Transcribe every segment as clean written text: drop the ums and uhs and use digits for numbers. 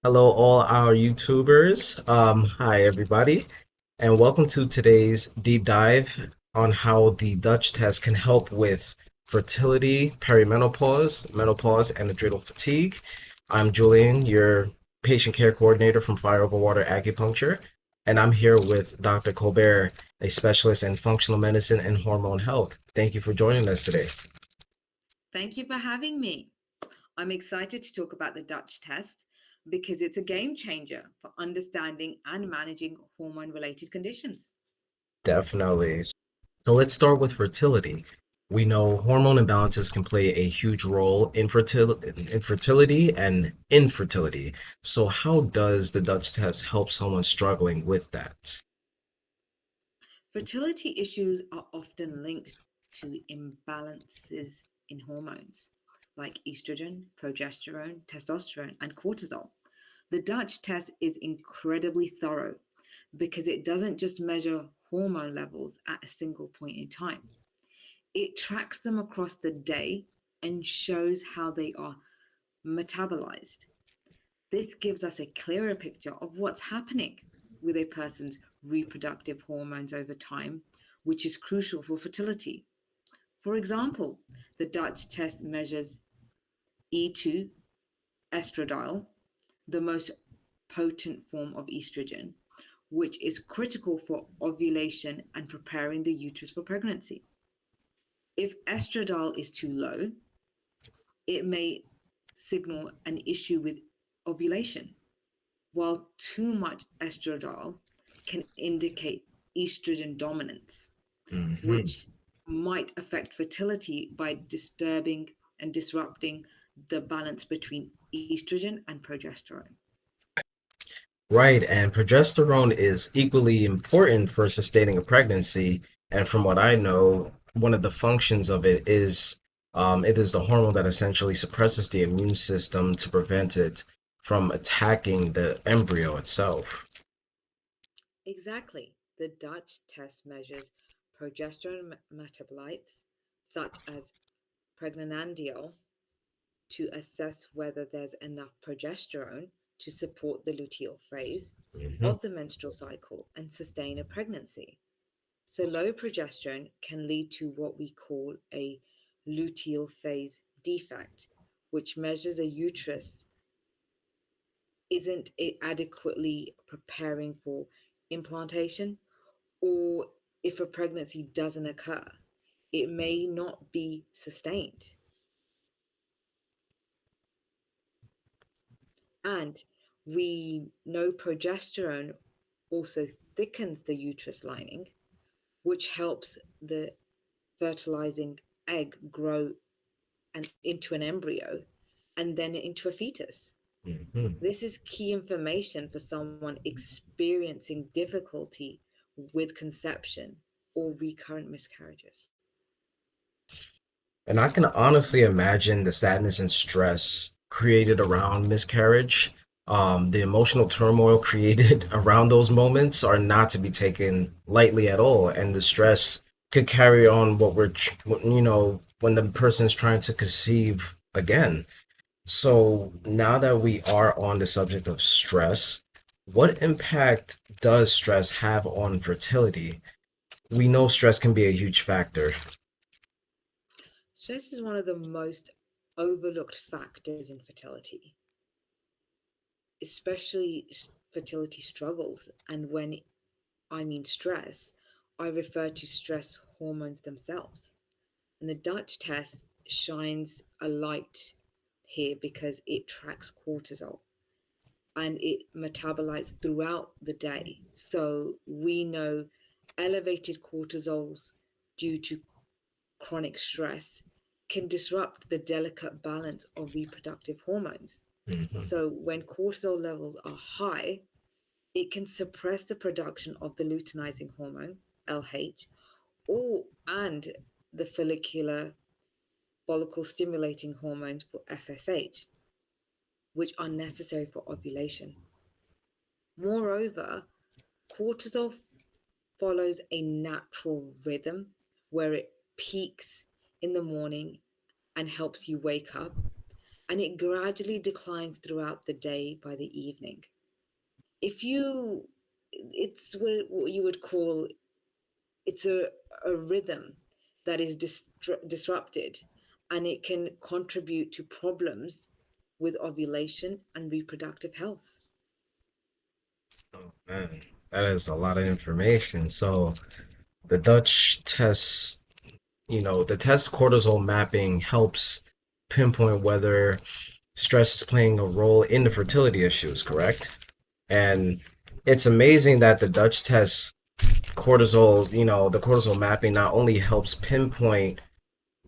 Hello, all our YouTubers. Hi, everybody, and welcome to today's deep dive on how the Dutch test can help with fertility, perimenopause, menopause, and adrenal fatigue. I'm Julian, your patient care coordinator from Fire Over Water Acupuncture, and I'm here with Dr. Colbert, a specialist in functional medicine and hormone health. Thank you for joining us today. Thank you for having me. I'm excited to talk about the Dutch test because it's a game changer for understanding and managing hormone related conditions. Definitely. So let's start with fertility. We know hormone imbalances can play a huge role in fertility and infertility. So how does the Dutch test help someone struggling with that? Fertility issues are often linked to imbalances in hormones like estrogen, progesterone, testosterone, and cortisol. The Dutch test is incredibly thorough because it doesn't just measure hormone levels at a single point in time. It tracks them across the day and shows how they are metabolized. This gives us a clearer picture of what's happening with a person's reproductive hormones over time, which is crucial for fertility. For example, the Dutch test measures E2 estradiol, the most potent form of estrogen, which is critical for ovulation and preparing the uterus for pregnancy. If estradiol is too low, it may signal an issue with ovulation, while too much estradiol can indicate estrogen dominance, Hmm. which might affect fertility by disturbing and disrupting the balance between estrogen and progesterone. Right, and progesterone is equally important for sustaining a pregnancy. And from what I know, one of the functions of it is the hormone that essentially suppresses the immune system to prevent it from attacking the embryo itself. Exactly. The Dutch test measures progesterone metabolites, such as pregnanediol, to assess whether there's enough progesterone to support the luteal phase Mhm. of the menstrual cycle and sustain a pregnancy. So, low progesterone can lead to what we call a luteal phase defect, which measures a uterus isn't it adequately preparing for implantation, or if a pregnancy doesn't occur, it may not be sustained. And we know progesterone also thickens the uterus lining, which helps the fertilizing egg grow into an embryo and then into a fetus. Mhm. This is key information for someone experiencing difficulty with conception or recurrent miscarriages. And I can honestly imagine the sadness and stress created around miscarriage. The emotional turmoil created around those moments are not to be taken lightly at all. And the stress could carry on when the person's trying to conceive again. So now that we are on the subject of stress, what impact does stress have on fertility? We know stress can be a huge factor. Stress is one of the most overlooked factors in fertility, especially fertility struggles. And when I mean stress, I refer to stress hormones themselves. And the Dutch test shines a light here because it tracks cortisol and it metabolites throughout the day. So we know elevated cortisols due to chronic stress can disrupt the delicate balance of reproductive hormones. Mhm. So when cortisol levels are high, it can suppress the production of the luteinizing hormone, LH, or and the follicle stimulating hormones for FSH, which are necessary for ovulation. Moreover, cortisol follows a natural rhythm where it peaks in the morning and helps you wake up, and it gradually declines throughout the day by the evening. If you, it's what you would call, it's a rhythm that is disrupted, and it can contribute to problems with ovulation and reproductive health. Oh man, that is a lot of information. So the Dutch test, the test cortisol mapping helps pinpoint whether stress is playing a role in the fertility issues, correct? And it's amazing that the Dutch test cortisol, the cortisol mapping not only helps pinpoint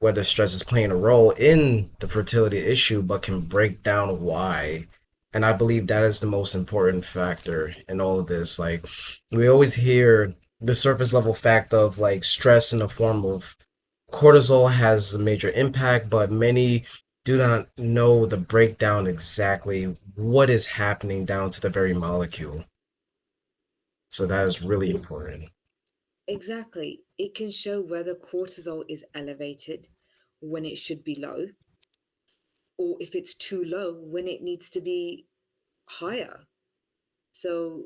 whether stress is playing a role in the fertility issue, but can break down why. And I believe that is the most important factor in all of this. Like, we always hear the surface level fact of like stress in the form of cortisol has a major impact, but many do not know the breakdown exactly what is happening down to the very molecule. So that is really important. Exactly. It can show whether cortisol is elevated when it should be low, or if it's too low when it needs to be higher. So,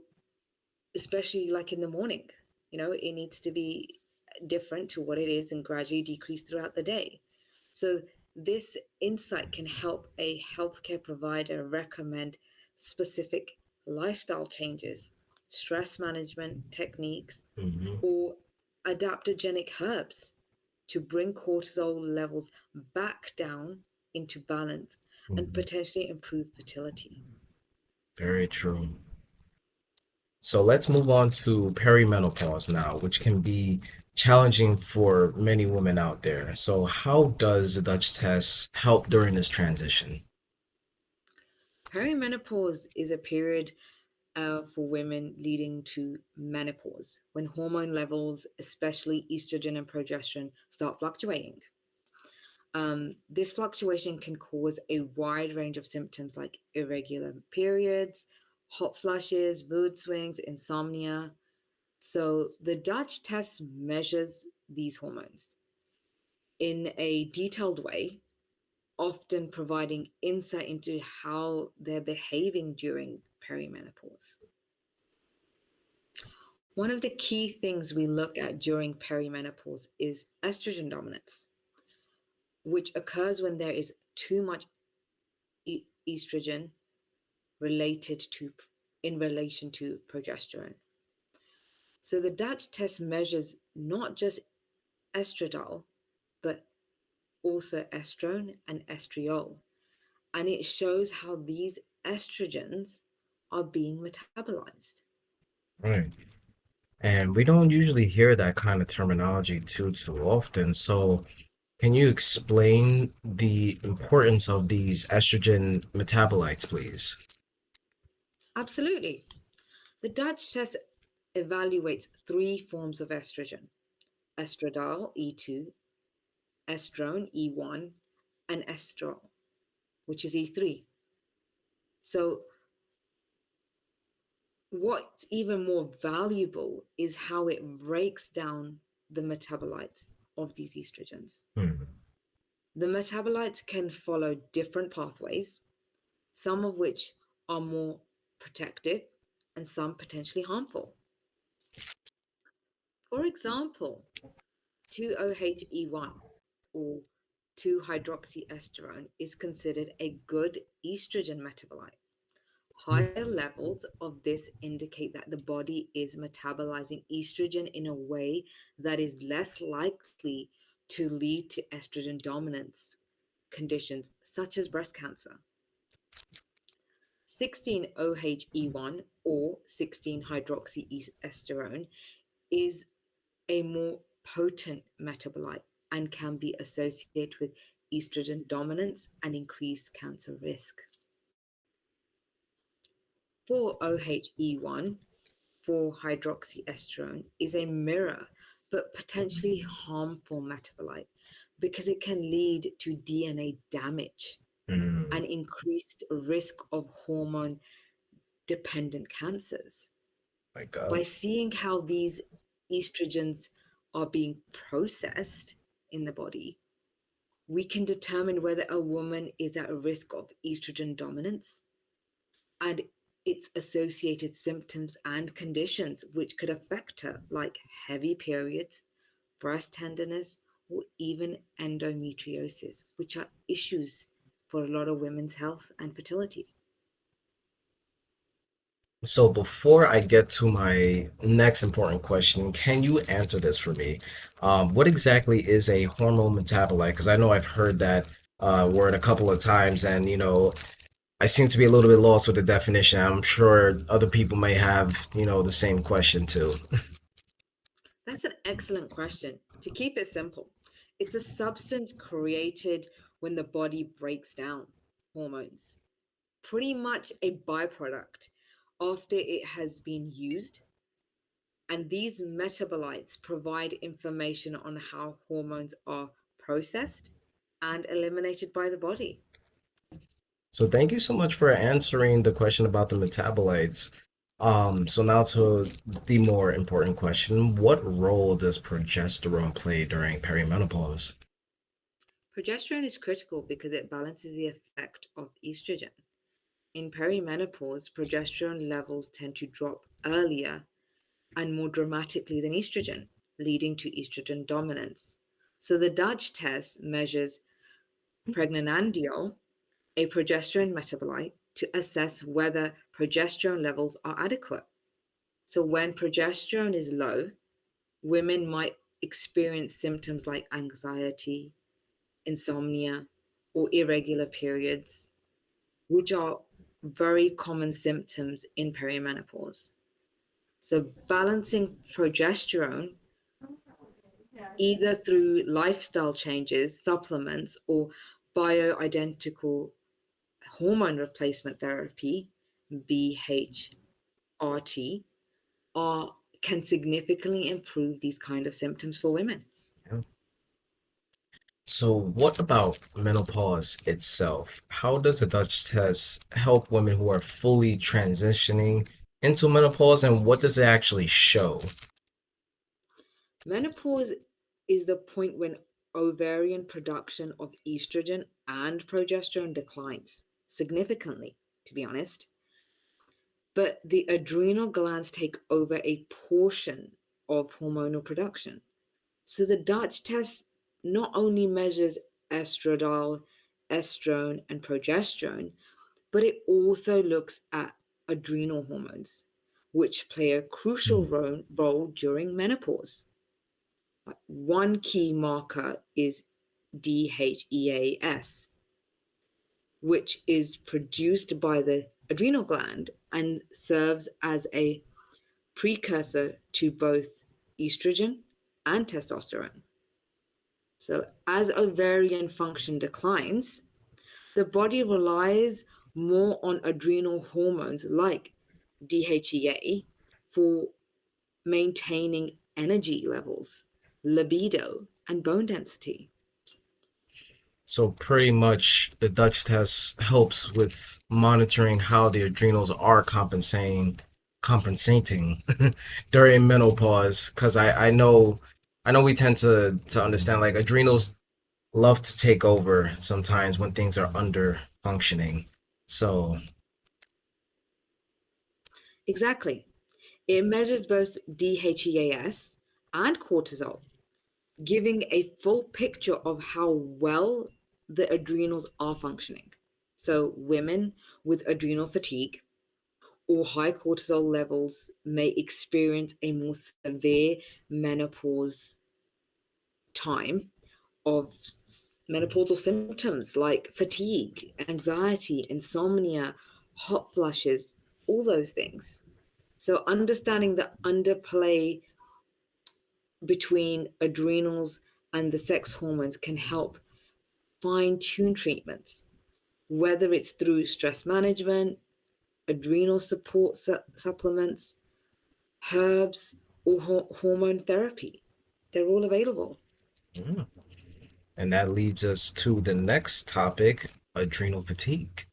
especially like in the morning, it needs to be different to what it is and gradually decrease throughout the day. So, this insight can help a healthcare provider recommend specific lifestyle changes, stress management techniques, Hmm. or adaptogenic herbs to bring cortisol levels back down into balance and Hmm. potentially improve fertility. Very true. So let's move on to perimenopause now, which can be challenging for many women out there. So, how does the Dutch test help during this transition? Perimenopause is a period for women leading to menopause when hormone levels, especially estrogen and progesterone, start fluctuating. This fluctuation can cause a wide range of symptoms like irregular periods, hot flushes, mood swings, insomnia. So, the Dutch test measures these hormones in a detailed way, often providing insight into how they're behaving during perimenopause. One of the key things we look at during perimenopause is estrogen dominance, which occurs when there is too much estrogen related to in relation to progesterone. So the Dutch test measures not just estradiol, but also estrone and estriol, and it shows how these estrogens are being metabolized. Right. And we don't usually hear that kind of terminology too often. So, can you explain the importance of these estrogen metabolites, please? Absolutely. The Dutch test evaluates three forms of estrogen: estradiol, E2, estrone, E1, and estrol, which is E3. So, what's even more valuable is how it breaks down the metabolites of these estrogens. Hmm. The metabolites can follow different pathways, some of which are more protective and some potentially harmful. For example, 2-OHE1 or 2-hydroxyesterone is considered a good estrogen metabolite. Higher levels of this indicate that the body is metabolizing estrogen in a way that is less likely to lead to estrogen dominance conditions such as breast cancer. 16-OHE1 or 16-hydroxyesterone is a more potent metabolite and can be associated with estrogen dominance and increased cancer risk. 4-OHE1, 4-hydroxyesterone, is a mirror but potentially harmful metabolite because it can lead to DNA damage Hmm. and increased risk of hormone dependent cancers. My God. By seeing how these estrogens are being processed in the body, we can determine whether a woman is at risk of estrogen dominance and its associated symptoms and conditions which could affect her, like heavy periods, breast tenderness, or even endometriosis, which are issues for a lot of women's health and fertility. So before I get to my next important question, can you answer this for me? What exactly is a hormone metabolite? Because I know I've heard that word a couple of times, and I seem to be a little bit lost with the definition. I'm sure other people may have, the same question too. That's an excellent question. To keep it simple, it's a substance created when the body breaks down hormones, pretty much a byproduct after it has been used. And these metabolites provide information on how hormones are processed and eliminated by the body. So thank you so much for answering the question about the metabolites. So now to the more important question, what role does progesterone play during perimenopause? Progesterone is critical because it balances the effect of estrogen. In perimenopause, progesterone levels tend to drop earlier and more dramatically than estrogen, leading to estrogen dominance. So the Dutch test measures pregnanediol, a progesterone metabolite, to assess whether progesterone levels are adequate. So when progesterone is low, women might experience symptoms like anxiety, insomnia, or irregular periods, which are very common symptoms in perimenopause. So, balancing progesterone either through lifestyle changes, supplements, or bioidentical hormone replacement therapy, BHRT, are, can significantly improve these kind of symptoms for women. Yeah. So what about menopause itself? How does the Dutch test help women who are fully transitioning into menopause, and what does it actually show? Menopause is the point when ovarian production of estrogen and progesterone declines significantly, to be honest. But the adrenal glands take over a portion of hormonal production. So the Dutch test not only measures estradiol, estrone, and progesterone, but it also looks at adrenal hormones, which play a crucial Hmm. role during menopause. One key marker is DHEAS, which is produced by the adrenal gland and serves as a precursor to both estrogen and testosterone. So, as ovarian function declines, the body relies more on adrenal hormones like DHEA for maintaining energy levels, libido, and bone density. So pretty much the Dutch test helps with monitoring how the adrenals are compensating during menopause. Because I know we tend to understand like adrenals love to take over sometimes when things are under functioning. So Exactly. It measures both DHEAS and cortisol, giving a full picture of how well the adrenals are functioning. So, women with adrenal fatigue or high cortisol levels may experience a more severe menopause time of menopausal symptoms like fatigue, anxiety, insomnia, hot flushes, all those things. So, understanding the underplay between adrenals and the sex hormones can help fine tune treatments, whether it's through stress management, adrenal support supplements, herbs, or hormone therapy. They're all available. mm. And that leads us to the next topic, adrenal fatigue.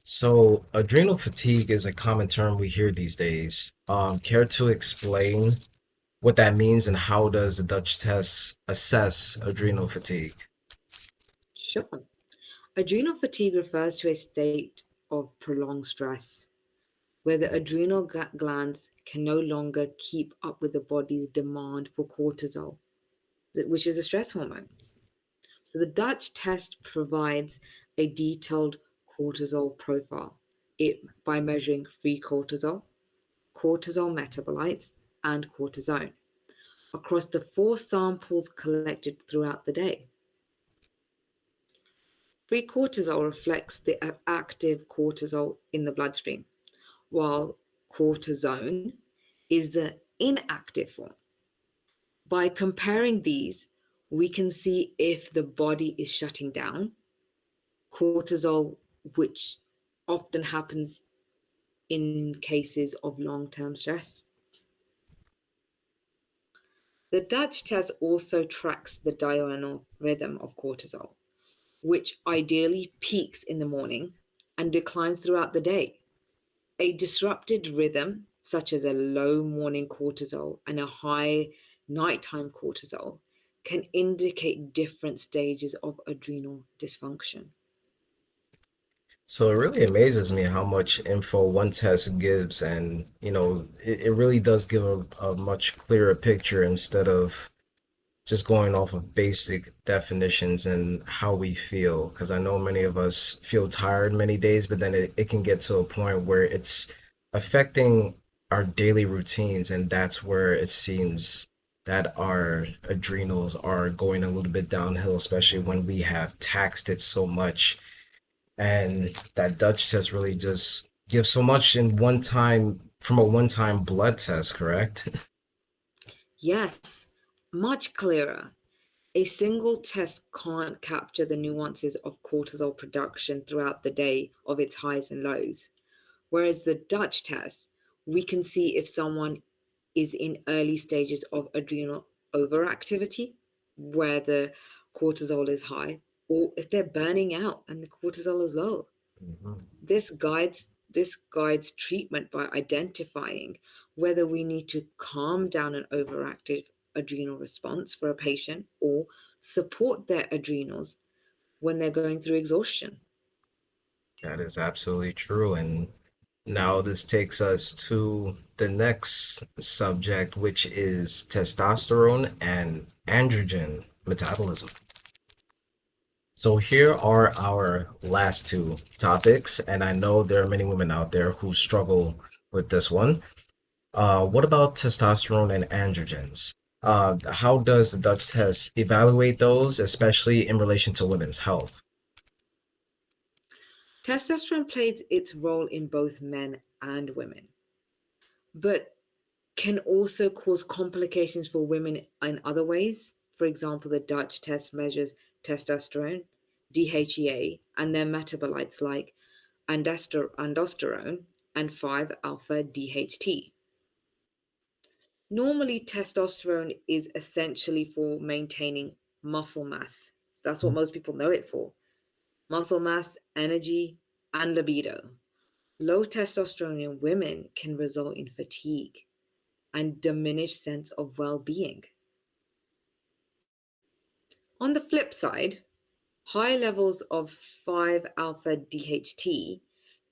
So, adrenal fatigue is a common term we hear these days. Care to explain what that means and how does the Dutch test assess adrenal fatigue? Sure. Adrenal fatigue refers to a state of prolonged stress where the adrenal glands can no longer keep up with the body's demand for cortisol, which is a stress hormone. So the Dutch test provides a detailed cortisol profile it by measuring free cortisol, cortisol metabolites, and cortisone across the four samples collected throughout the day. Free cortisol reflects the active cortisol in the bloodstream, while cortisone is the inactive form. By comparing these, we can see if the body is shutting down cortisol, which often happens in cases of long term stress. The Dutch test also tracks the diurnal rhythm of cortisol, which ideally peaks in the morning and declines throughout the day. A disrupted rhythm, such as a low morning cortisol and a high nighttime cortisol, can indicate different stages of adrenal dysfunction. So it really amazes me how much info one test gives, and it really does give a much clearer picture instead of just going off of basic definitions and how we feel. Because I know many of us feel tired many days, but then it can get to a point where it's affecting our daily routines, and that's where it seems that our adrenals are going a little bit downhill, especially when we have taxed it so much. And that Dutch test really just gives so much in one time from a one-time blood test, correct? Yes, much clearer. A single test can't capture the nuances of cortisol production throughout the day of its highs and lows. Whereas the Dutch test, we can see if someone is in early stages of adrenal overactivity, where the cortisol is high, or if they're burning out and the cortisol is low. Mhm. This guides treatment by identifying whether we need to calm down an overactive adrenal response for a patient or support their adrenals when they're going through exhaustion. That is absolutely true. And now this takes us to the next subject, which is testosterone and androgen metabolism. So here are our last two topics, and I know there are many women out there who struggle with this one. What about testosterone and androgens? How does the Dutch test evaluate those, especially in relation to women's health? Testosterone plays its role in both men and women, but can also cause complications for women in other ways. For example, the Dutch test measures testosterone, DHEA, and their metabolites like androsterone and 5 alpha DHT. Normally, testosterone is essentially for maintaining muscle mass. That's what most people know it for: muscle mass, energy, and libido. Low testosterone in women can result in fatigue and diminished sense of well being. On the flip side, high levels of 5 alpha DHT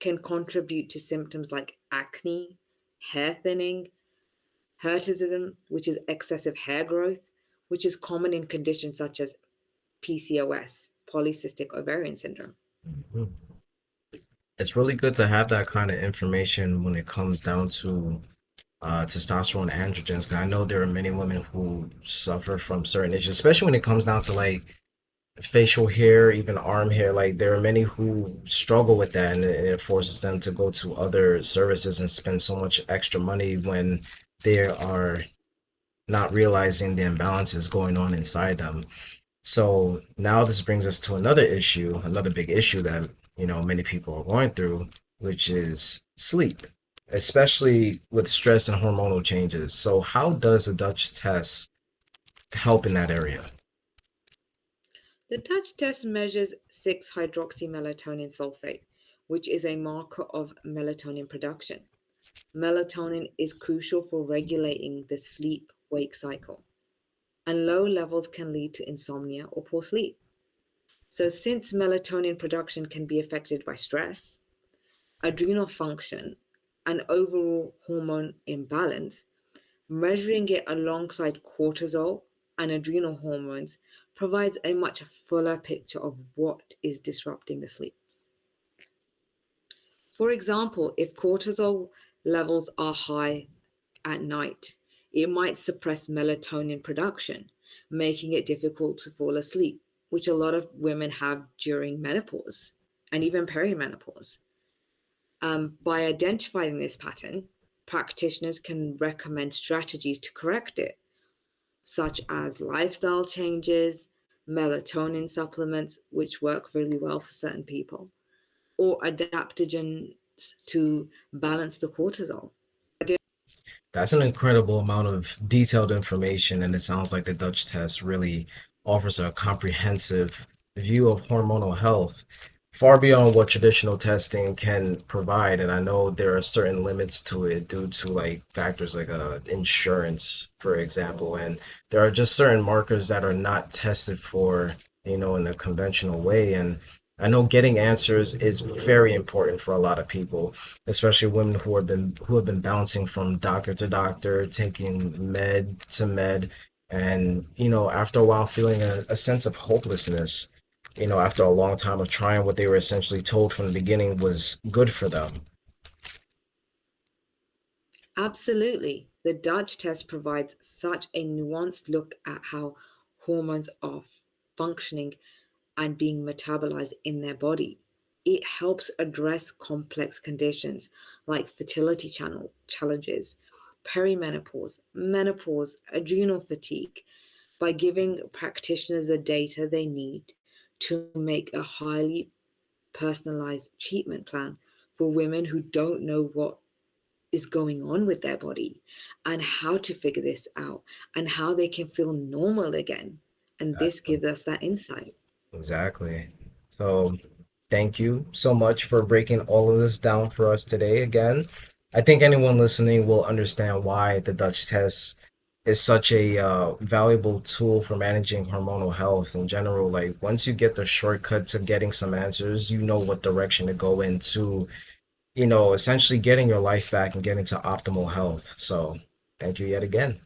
can contribute to symptoms like acne, hair thinning, hirsutism, which is excessive hair growth, which is common in conditions such as PCOS, polycystic ovarian syndrome. Mhm. It's really good to have that kind of information when it comes down to testosterone and androgens. 'Cause I know there are many women who suffer from certain issues, especially when it comes down to like facial hair, even arm hair. Like there are many who struggle with that, and it forces them to go to other services and spend so much extra money when they are not realizing the imbalances going on inside them. So now this brings us to another issue, another big issue that, many people are going through, which is sleep, especially with stress and hormonal changes. So how does a Dutch test help in that area? The Dutch test measures 6 hydroxymelatonin sulfate, which is a marker of melatonin production. Melatonin is crucial for regulating the sleep wake cycle, and low levels can lead to insomnia or poor sleep. So, since melatonin production can be affected by stress, adrenal function, and overall hormone imbalance, measuring it alongside cortisol and adrenal hormones provides a much fuller picture of what is disrupting the sleep. For example, if cortisol levels are high at night, it might suppress melatonin production, making it difficult to fall asleep, which a lot of women have during menopause and even perimenopause. By identifying this pattern, practitioners can recommend strategies to correct it, such as lifestyle changes, melatonin supplements, which work really well for certain people, or adaptogens to balance the cortisol. That's an incredible amount of detailed information, and it sounds like the Dutch test really offers a comprehensive view of hormonal health, far beyond what traditional testing can provide. And I know there are certain limits to it due to like factors like insurance, for example, and there are just certain markers that are not tested for, in a conventional way. And I know getting answers is very important for a lot of people, especially women who have been bouncing from doctor to doctor, taking med to med, and after a while feeling a sense of hopelessness. After a long time of trying what they were essentially told from the beginning was good for them. Absolutely. The Dutch test provides such a nuanced look at how hormones are functioning and being metabolized in their body. It helps address complex conditions like fertility channel challenges, perimenopause, menopause, adrenal fatigue by giving practitioners the data they need to make a highly personalized treatment plan for women who don't know what is going on with their body and how to figure this out and how they can feel normal again. And this Exactly. gives us that insight. Exactly. So, thank you so much for breaking all of this down for us today again. I think anyone listening will understand why the Dutch test is such a valuable tool for managing hormonal health in general. Like, once you get the shortcut to getting some answers, you know what direction to go into, essentially getting your life back and getting to optimal health. So, thank you yet again.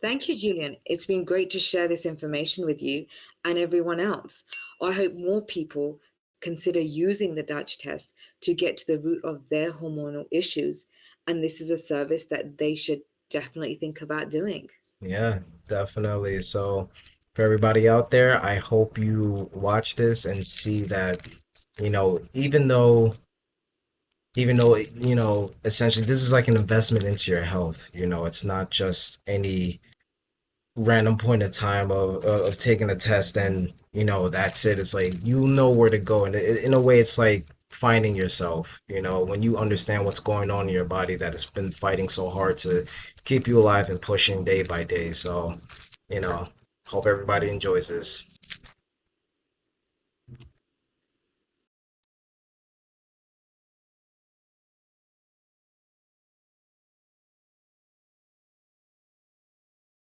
Thank you, Julian. It's been great to share this information with you and everyone else. I hope more people consider using the Dutch test to get to the root of their hormonal issues. And this is a service that they should definitely think about doing. Yeah, definitely. So, for everybody out there, I hope you watch this and see that, even though, essentially this is like an investment into your health. It's not just any random point of time of taking a test and, that's it. It's like you know where to go. And in a way, it's like finding yourself, when you understand what's going on in your body that has been fighting so hard to keep you alive and pushing day by day. So, you know, hope everybody enjoys this.